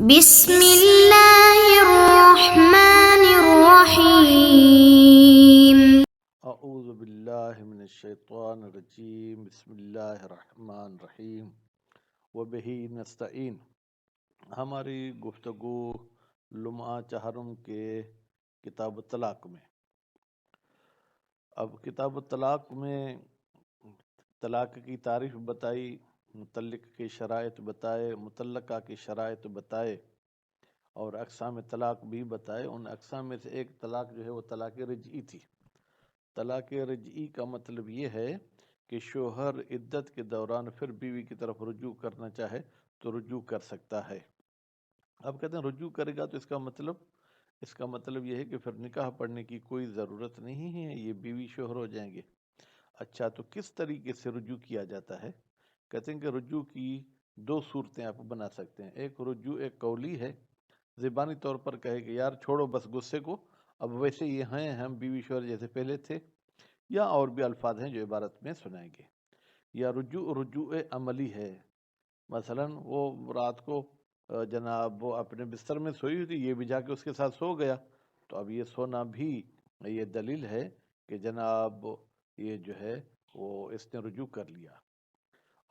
بسم اللہ الرحمن الرحیم۔ اعوذ باللہ من الشیطان الرجیم، بسم اللہ الرحمن الرحیم، وبہ نستعین۔ ہماری گفتگو لمعہ چہارم کے کتاب الطلاق میں۔ اب کتاب الطلاق میں طلاق کی تعریف بتائی، متعلق کی شرائط بتائے، مطلقہ کی شرائط بتائے اور اقسام طلاق بھی بتائے۔ ان اقسام میں سے ایک طلاق جو ہے وہ طلاق رجعی تھی۔ طلاق رجعی کا مطلب یہ ہے کہ شوہر عدت کے دوران پھر بیوی کی طرف رجوع کرنا چاہے تو رجوع کر سکتا ہے۔ اب کہتے ہیں رجوع کرے گا تو اس کا مطلب یہ ہے کہ پھر نکاح پڑھنے کی کوئی ضرورت نہیں ہے، یہ بیوی شوہر ہو جائیں گے۔ اچھا، تو کس طریقے سے رجوع کیا جاتا ہے؟ کہتے ہیں کہ رجوع کی دو صورتیں آپ بنا سکتے ہیں۔ ایک رجوع قولی ہے، زبانی طور پر کہے کہ یار چھوڑو بس غصے کو، اب ویسے یہ ہیں ہم بیوی شوہر جیسے پہلے تھے، یا اور بھی الفاظ ہیں جو عبارت میں سنائیں گے۔ یا رجوع عملی ہے، مثلا وہ رات کو جناب وہ اپنے بستر میں سوئی ہوئی تھی، یہ بھی جا کے اس کے ساتھ سو گیا، تو اب یہ سونا بھی یہ دلیل ہے کہ جناب یہ جو ہے وہ اس نے رجوع کر لیا۔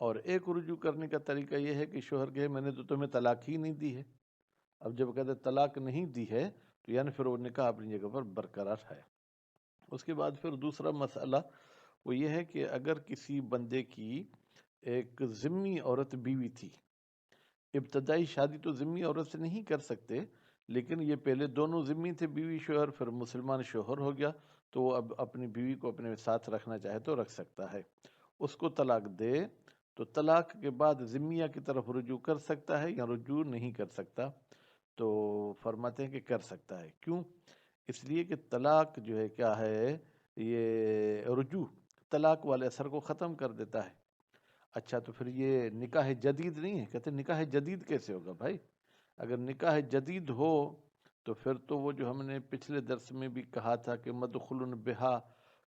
اور ایک رجوع کرنے کا طریقہ یہ ہے کہ شوہر کہے میں نے تو تمہیں طلاق ہی نہیں دی ہے۔ اب جب کہتے طلاق نہیں دی ہے تو یعنی پھر وہ نکاح اپنی جگہ پر برقرار ہے۔ اس کے بعد پھر دوسرا مسئلہ وہ یہ ہے کہ اگر کسی بندے کی ایک ذمی عورت بیوی تھی، ابتدائی شادی تو ذمی عورت سے نہیں کر سکتے، لیکن یہ پہلے دونوں ذمی تھے بیوی شوہر، پھر مسلمان شوہر ہو گیا تو وہ اب اپنی بیوی کو اپنے ساتھ رکھنا چاہے تو رکھ سکتا ہے۔ اس کو طلاق دے تو طلاق کے بعد ذمیہ کی طرف رجوع کر سکتا ہے یا رجوع نہیں کر سکتا؟ تو فرماتے ہیں کہ کر سکتا ہے۔ کیوں؟ اس لیے کہ طلاق جو ہے کیا ہے، یہ رجوع طلاق والے اثر کو ختم کر دیتا ہے۔ اچھا، تو پھر یہ نکاح جدید نہیں ہے؟ کہتے ہیں نکاح جدید کیسے ہوگا بھائی؟ اگر نکاح جدید ہو تو پھر تو وہ جو ہم نے پچھلے درس میں بھی کہا تھا کہ مدخل بہا،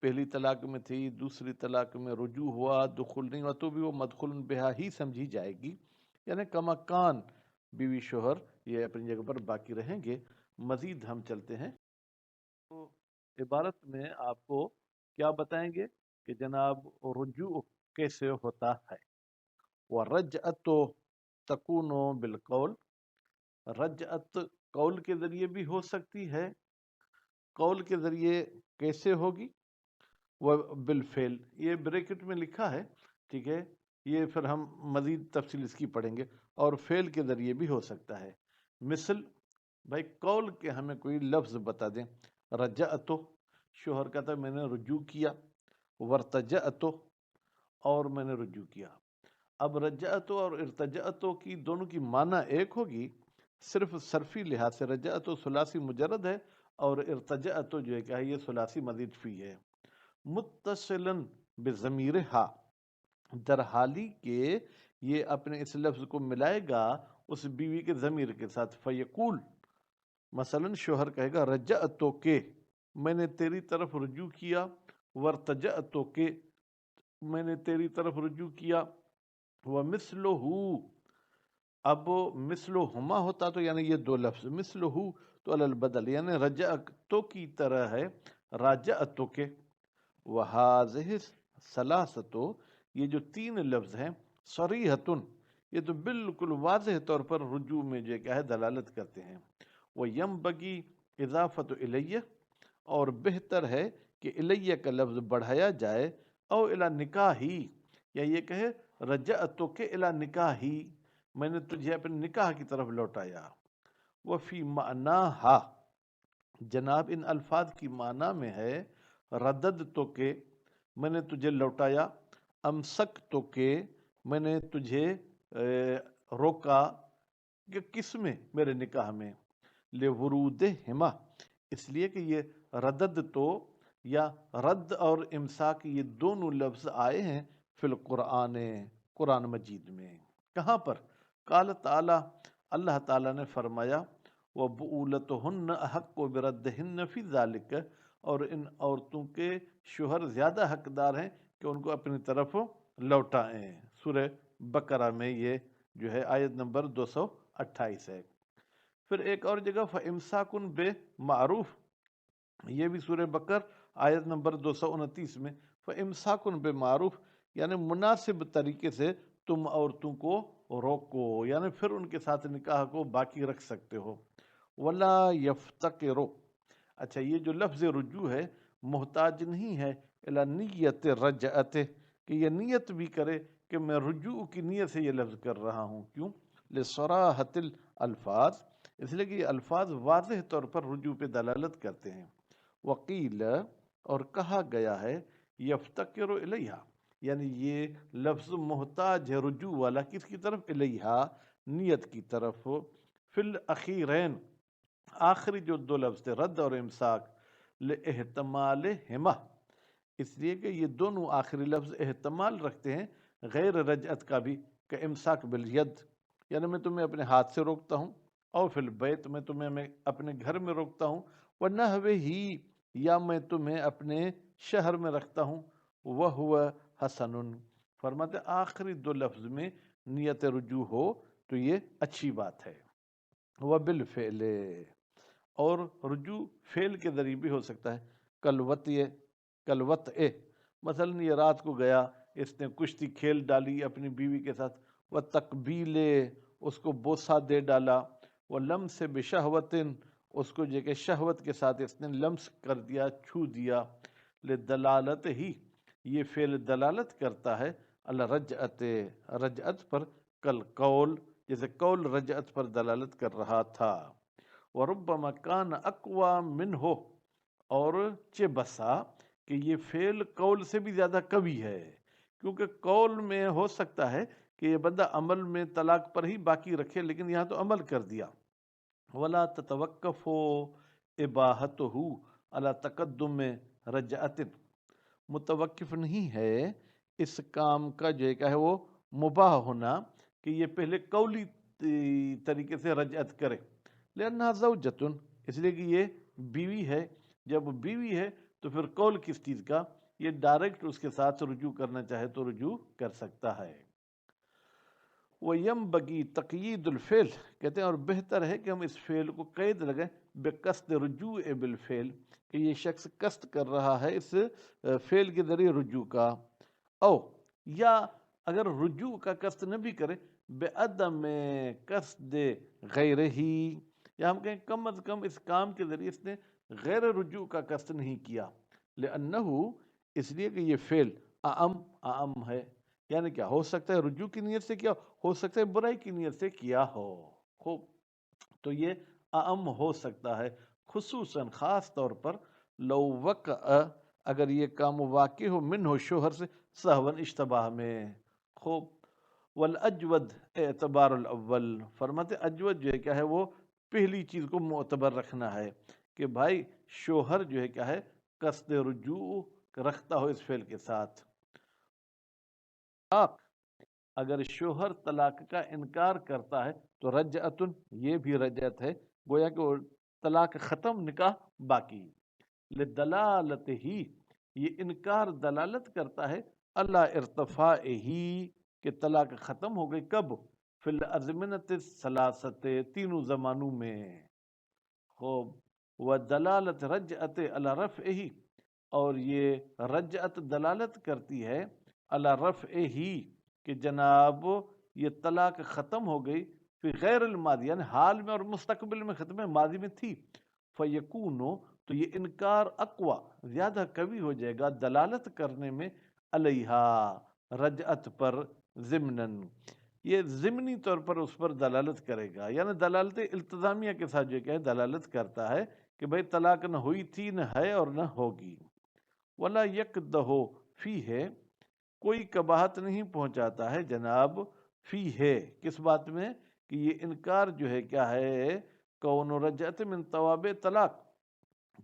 پہلی طلاق میں تھی، دوسری طلاق میں رجوع ہوا، دخل نہیں ہوا، تو بھی وہ مدخل بہا ہی سمجھی جائے گی، یعنی کمکان بیوی شوہر یہ اپنی جگہ پر باقی رہیں گے۔ مزید ہم چلتے ہیں تو عبارت میں آپ کو کیا بتائیں گے کہ جناب رجوع کیسے ہوتا ہے۔ وَرَجْعَتُ تَكُونُ بِالْقَوْلِ، رجعت قول کے ذریعے بھی ہو سکتی ہے۔ قول کے ذریعے کیسے ہوگی؟ وَبِالْفِعْلِ، یہ بریکٹ میں لکھا ہے، ٹھیک ہے، یہ پھر ہم مزید تفصیل اس کی پڑھیں گے۔ اور فعل کے ذریعے بھی ہو سکتا ہے۔ مثل بھائی قول کے ہمیں کوئی لفظ بتا دیں۔ رجعتو، شوہر کہتا ہے میں نے رجوع کیا، ورتجعتو، اور میں نے رجوع کیا۔ اب رجعتو اور ارتجعتو کی دونوں کی معنی ایک ہوگی، صرف صرفی لحاظ سے رجعتو ثلاثی مجرد ہے اور ارتجعتو جو ہے کیا ہے، یہ ثلاثی مزید فی ہے۔ متصلاً بضمیر ہا، در حالی کہ یہ اپنے اس لفظ کو ملائے گا اس بیوی کے ضمیر کے ساتھ۔ فیقول، مثلا شوہر کہے گا رجعتو کے، میں نے تیری طرف رجوع کیا، ورتجعتو کے، میں نے تیری طرف رجوع کیا۔ ومثلہ، اب مثلہما ہوتا تو یعنی یہ دو لفظ، مثلہ تو علی البدل، یعنی رجعتو کی طرح ہے راجعتو کے۔ وہذہ ثلاثتو، یہ جو تین لفظ ہیں، صریحۃ، یہ تو بالکل واضح طور پر رجوع میں جو کیا ہے دلالت کرتے ہیں۔ وَيَنبَغِي اضافت الیہ، اور بہتر ہے کہ الیہ کا لفظ بڑھایا جائے، او الی نکاحی، یا یہ کہے رجعتک الی نکاحی، میں نے تجھے اپنے نکاح کی طرف لوٹایا۔ وفی معناہا، جناب ان الفاظ کی معنی میں ہے رددتو کے، میں نے تجھے لوٹایا، امسکتو کے، میں نے تجھے روکا، کہ کس میں؟ میرے نکاح میں۔ لورودہما، اس لیے کہ یہ رددتو یا رد اور امساک یہ دونوں لفظ آئے ہیں فی القرآن، قرآن مجید میں۔ کہاں پر؟ قال تعالی، اللہ تعالیٰ نے فرمایا وَبُعُولَتُهُنَّ أَحَقُّ بِرَدِّهِنَّ فِي ذَلِكَ، اور ان عورتوں کے شوہر زیادہ حقدار ہیں کہ ان کو اپنی طرف لوٹائیں۔ سورہ بقرہ میں یہ جو ہے آیت نمبر 228 ہے۔ پھر ایک اور جگہ فَإِمْسَاكٌ بِمَعْرُوف، یہ بھی سورہ بقر آیت نمبر 229 میں، فَإِمْسَاكٌ بِمَعْرُوف یعنی مناسب طریقے سے تم عورتوں کو روکو، یعنی پھر ان کے ساتھ نکاح کو باقی رکھ سکتے ہو۔ وَلَا يَفْتَقِرُ، اچھا یہ جو لفظ رجوع ہے محتاج نہیں ہے الا نیت رجعت، کہ یہ نیت بھی کرے کہ میں رجوع کی نیت سے یہ لفظ کر رہا ہوں، کیوں؟ لصراحت الالفاظ، اس لیے کہ یہ الفاظ واضح طور پر رجوع پہ دلالت کرتے ہیں۔ وقیل، اور کہا گیا ہے، یفتقر الیہا، یعنی یہ لفظ محتاج ہے رجوع والا کس کی طرف؟ الیہا، نیت کی طرف۔ فی الاخیرین، آخری جو دو لفظ تھے رد اور امساک، لاحتمالہما، اس لیے کہ یہ دونوں آخری لفظ احتمال رکھتے ہیں غیر رجعت کا بھی، کہ امساک بالید، یعنی میں تمہیں اپنے ہاتھ سے روکتا ہوں، اور فی البیت، میں تمہیں میں اپنے گھر میں روکتا ہوں، ونحوہ ہی، یا میں تمہیں اپنے شہر میں رکھتا ہوں، وہو حسن، فرماتے آخری دو لفظ میں نیت رجوع ہو تو یہ اچھی بات ہے۔ وبالفعل، اور رجوع فعل کے ذریعے بھی ہو سکتا ہے، کلوت مثلا یہ رات کو گیا، اس نے کشتی کھیل ڈالی اپنی بیوی کے ساتھ، وہ تقبیل، اس کو بوسہ دے ڈالا، وہ لمس بشہوت، اس کو جو کہ شہوت کے ساتھ اس نے لمس کر دیا، چھو دیا، لدلالت ہی، یہ فعل دلالت کرتا ہے الرجعت، رجعت پر، کل قول، جیسے قول رجعت پر دلالت کر رہا تھا۔ وربما کان اقوی منہ، اور چہ بسا کہ یہ فعل قول سے بھی زیادہ قوی ہے، کیونکہ قول میں ہو سکتا ہے کہ یہ بندہ عمل میں طلاق پر ہی باقی رکھے، لیکن یہاں تو عمل کر دیا۔ ولا تتوقف اباحتہ علی تقدم رجعت، متوقف نہیں ہے اس کام کا جو ہے وہ مباح ہونا کہ یہ پہلے قولی طریقے سے رجعت کرے، لأنها زوجۃ، اس لیے کہ یہ بیوی ہے، جب بیوی ہے تو پھر قول کس چیز کا، یہ ڈائریکٹ اس کے ساتھ رجوع کرنا چاہے تو رجوع کر سکتا ہے۔ وَيَنبَغِي تَقْيِيدُ الْفِعْلِ، کہتے ہیں اور بہتر ہے کہ ہم اس فعل کو قید لگائیں بِقَصْدِ رُجُوعِ بِالْفِعْل، کہ یہ شخص قصد کر رہا ہے اس فعل کے ذریعے رجوع کا، او یا اگر رجوع کا قصد نہ بھی کرے بِعَدَمِ قَصْدِ غَيْرِهِ، یا ہم کہیں کم از کم اس کام کے ذریعے اس نے غیر رجوع کا قصد نہیں کیا، لأنه، اس لیے کہ یہ فعل اعم ہے، یعنی کیا ہو سکتا ہے رجوع کی نیت سے کیا ہو سکتا ہے برائی کی نیت سے کیا ہو، خوب، تو یہ اعم ہو سکتا ہے، خصوصاً خاص طور پر لو وقع، اگر یہ کام واقع ہو من ہو شوہر سے سہون اشتباہ میں، خوب، والاجود اعتبار الاول، فرماتے اجود جو ہے کیا ہے وہ پہلی چیز کو معتبر رکھنا ہے کہ بھائی شوہر جو ہے کیا ہے قصد رجوع رکھتا ہو اس فعل کے ساتھ۔ اگر شوہر طلاق کا انکار کرتا ہے تو رجعت، یہ بھی رجعت ہے، گویا کہ طلاق ختم، نکاح باقی، لدلالت ہی، یہ انکار دلالت کرتا ہے اللہ ارتفاع ہی، کہ طلاق ختم ہو گئی، کب؟ فی الازمنۃ الثلاثۃ، تینوں زمانوں میں، خوب، ودلالت رجعت علی رفع ہی، اور یہ رجعت دلالت کرتی ہے علی رفع ہی، کہ جناب یہ طلاق ختم ہو گئی فی غیر الماضی، یعنی حال میں اور مستقبل میں ختم ہے، ماضی میں تھی، فیکونو، تو یہ انکار اقوی، زیادہ قوی ہو جائے گا دلالت کرنے میں علیہا، رجعت پر، ضمناً، یہ ضمنی طور پر اس پر دلالت کرے گا، یعنی دلالت التزامیہ کے ساتھ جو کہ دلالت کرتا ہے کہ بھئی طلاق نہ ہوئی تھی، نہ ہے اور نہ ہوگی۔ ولا یقدح فی ہے، کوئی قباحت نہیں پہنچاتا ہے جناب فی ہے، کس بات میں، کہ یہ انکار جو ہے کیا ہے کون رجعت من توابع طلاق،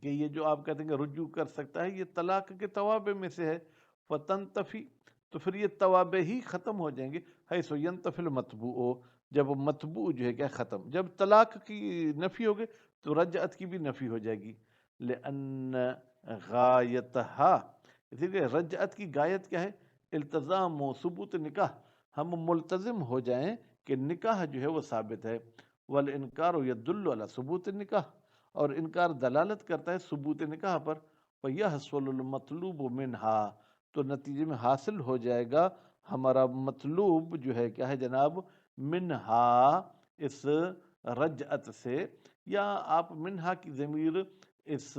کہ یہ جو آپ کہتے ہیں کہ رجوع کر سکتا ہے یہ طلاق کے توابع میں سے ہے، فتنتفی، تو پھر یہ توابع ہی ختم ہو جائیں گے، حیث ینتفی المطبوع، جب مطبوع جو ہے کیا ختم، جب طلاق کی نفی ہوگی تو رجعت کی بھی نفی ہو جائے گی، لأن غایتہا، اسی لیے رجعت کی غایت کیا ہے، التزام و ثبوت نکاح، ہم ملتزم ہو جائیں کہ نکاح جو ہے وہ ثابت ہے، والانکار یدل علی ثبوت النکاح، اور انکار دلالت کرتا ہے ثبوت نکاح پر، فیحصل المطلوب منہا، تو نتیجے میں حاصل ہو جائے گا ہمارا مطلوب جو ہے کیا ہے جناب، منہا، اس رجعت سے، یا آپ منہا کی ضمیر اس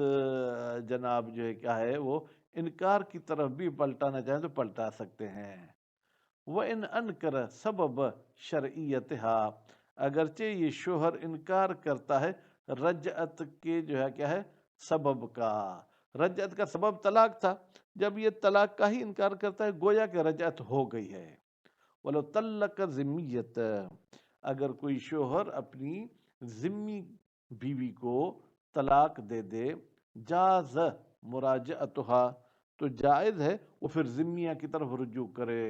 جناب جو ہے کیا ہے وہ انکار کی طرف بھی پلٹانا چاہیں تو پلٹا سکتے ہیں۔ وَإِنْ أَنْكَرَ سَبَبَ شَرْعِيَّتِهَا، اگرچہ یہ شوہر انکار کرتا ہے رجعت کے جو ہے کیا ہے سبب کا، رجعت کا سبب طلاق تھا، جب یہ طلاق کا ہی انکار کرتا ہے گویا کہ رجعت ہو گئی ہے۔ وَلَوْ طَلَّقَ ذِمِّيَّةً، اگر کوئی شوہر اپنی ذمی بیوی کو طلاق دے دے، جاز مراجعتها، تو جائز ہے وہ پھر ذمیہ کی طرف رجوع کرے۔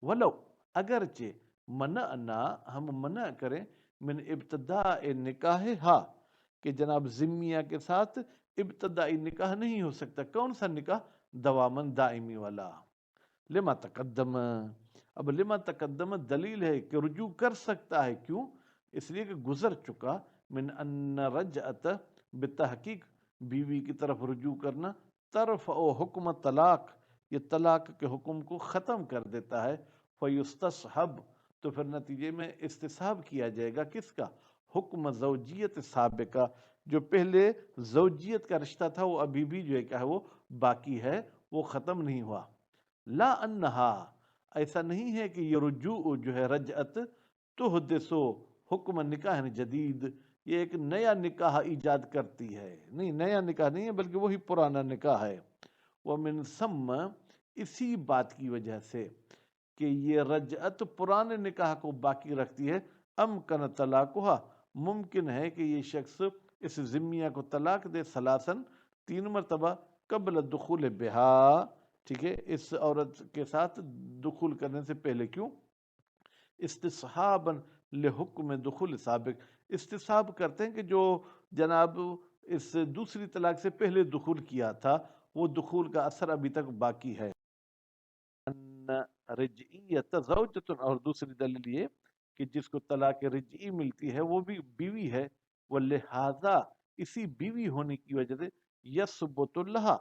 ولو، اگرچہ منعنا، ہم منع کریں، من ابتداء نکاح، کہ جناب ذمیہ کے ساتھ ابتدائی نکاح نہیں ہو سکتا۔ کون سا نکاح؟ دوامن دائمی والا۔ لما تقدم، اب لما تقدم دلیل ہے کہ رجوع کر سکتا ہے، کیوں؟ اس لیے کہ گزر چکا، من ان رجعت، بتحقیق بیوی کی طرف رجوع کرنا، ترفع حکم طلاق، یہ طلاق کے حکم کو ختم کر دیتا ہے، فیستصحب، تو پھر نتیجے میں استصحاب کیا جائے گا کس کا؟ حکم زوجیت سابقہ، جو پہلے زوجیت کا رشتہ تھا وہ ابھی بھی جو ہے کیا ہے وہ باقی ہے، وہ ختم نہیں ہوا۔ لا انہا، ایسا نہیں ہے کہ یہ رجوع جو ہے رجعت تحدثو حکم نکاح جدید، یہ ایک نیا نکاح ایجاد کرتی ہے، نہیں، نیا نکاح نہیں ہے بلکہ وہی پرانا نکاح ہے۔ ومن ثم، اسی بات کی وجہ سے کہ یہ رجعت پرانے نکاح کو باقی رکھتی ہے، امکن طلاقها، ممکن ہے کہ یہ شخص اس ذمیہ کو طلاق دے، ثلاثاً، 3 مرتبہ، قبل دخول بہا، ٹھیک ہے، اس عورت کے ساتھ دخول کرنے سے پہلے، کیوں؟ استصحابا لحکم دخول سابق، استصحاب کرتے ہیں کہ جو جناب اس دوسری طلاق سے پہلے دخول کیا تھا وہ دخول کا اثر ابھی تک باقی ہے۔ ان رجعیت زوجۃ، اور دوسری دلیل یہ کہ جس کو طلاق رجعی ملتی ہے وہ بھی بیوی ہے، ولہذا، اسی بیوی ہونے کی وجہ سے، یثبت لہا،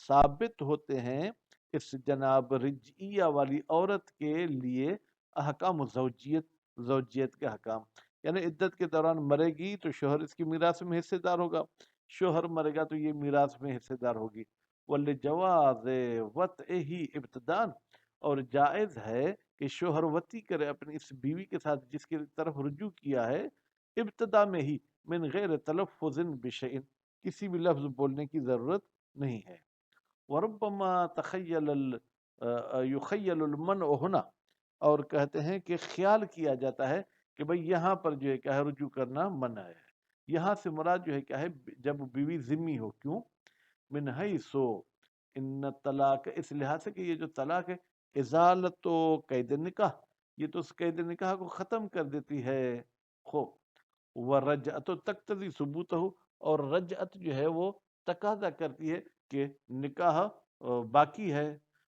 ثابت ہوتے ہیں اس جناب رجعیہ والی عورت کے لیے احکام زوجیت، زوجیت کے احکام، یعنی عدت کے دوران مرے گی تو شوہر اس کی میراث میں حصے دار ہوگا، شوہر مرے گا تو یہ میراث میں حصے دار ہوگی۔ وَلِجَوَازِ وَطْعِهِ ابتداءً، اور جائز ہے کہ شوہر وطی کرے اپنی اس بیوی کے ساتھ جس کی طرف رجوع کیا ہے، ابتدا میں ہی، من غیر تلفظ بشیء، کسی بھی لفظ بولنے کی ضرورت نہیں ہے۔ وربما یخیل المنع ہونا، اور کہتے ہیں کہ خیال کیا جاتا ہے کہ بھئی یہاں پر جو ہے کیا ہے رجوع کرنا منع ہے، یہاں سے مراد جو ہے کیا ہے جب بیوی ذمی ہو، کیوں؟ من حیث ان طلاق، اس لحاظ سے کہ یہ جو طلاق ہے، ازالت و قید نکاح، یہ تو اس قید نکاح کو ختم کر دیتی ہے، خو ورجعت تقتضی ثبوتہ، اور رجعت جو ہے وہ تقاضا کرتی ہے کہ نکاح باقی ہے،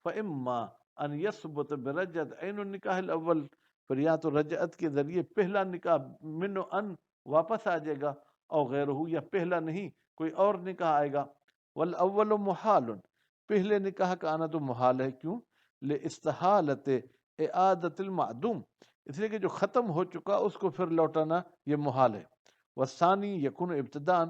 فاما ان یثبت برجعت عین النکاح الاول، پھر یا تو رجعت کے ذریعے پہلا نکاح من ان واپس آ جائے گا، او غیرہ، یا پہلا نہیں کوئی اور نکاح آئے گا، والاول محال، پہلے نکاح کا آنا تو محال ہے، کیوں؟ لاستحالت اعادت المعدوم، اس لیے کہ جو ختم ہو چکا اس کو پھر لوٹانا یہ محال ہے۔ والثانی یکون ابتداء،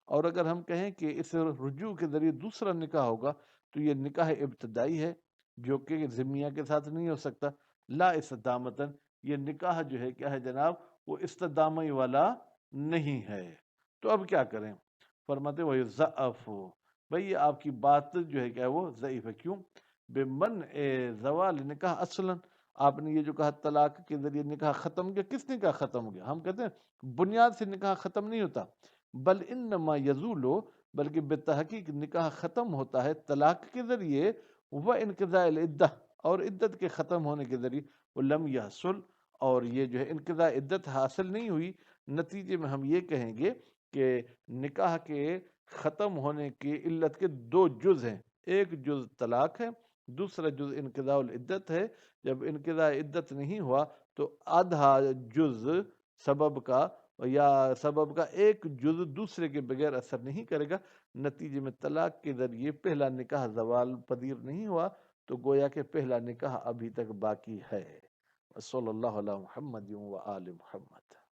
اور اگر ہم کہیں کہ اس رجوع کے ذریعے دوسرا نکاح ہوگا تو یہ نکاح ابتدائی ہے جو کہ ذمیہ کے ساتھ نہیں ہو سکتا، لا استدامتن، یہ نکاح جو ہے کیا ہے جناب وہ استدامی والا نہیں ہے۔ تو اب کیا کریں؟ فرماتے وہ ضعف، بھئی یہ آپ کی بات جو ہے کیا وہ ضعیف ہے، کیوں؟ بے من زوال نکاح اصلا، آپ نے یہ جو کہا طلاق کے ذریعے نکاح ختم گیا، کس نکاح ختم ہو گیا؟ ہم کہتے ہیں بنیاد سے نکاح ختم نہیں ہوتا، بل انما یزولو، بلکہ بتحقیق نکاح ختم ہوتا ہے طلاق کے ذریعے، وہ انقضاء العدہ، اور عدت کے ختم ہونے کے ذریعے، وہ لم یحصل، اور یہ جو ہے انقضاء عدت حاصل نہیں ہوئی، نتیجے میں ہم یہ کہیں گے کہ نکاح کے ختم ہونے کی علت کے 2 جز ہیں، ایک جز طلاق ہے، دوسرا جز انقضاء العدت ہے، جب انقضاء عدت نہیں ہوا تو آدھا جز سبب کا یا سبب کا ایک جز دوسرے کے بغیر اثر نہیں کرے گا، نتیجے میں طلاق کے ذریعے پہلا نکاح زوال پذیر نہیں ہوا تو گویا کہ پہلا نکاح ابھی تک باقی ہے۔ صلی اللہ علیہ محمد و آل محمد۔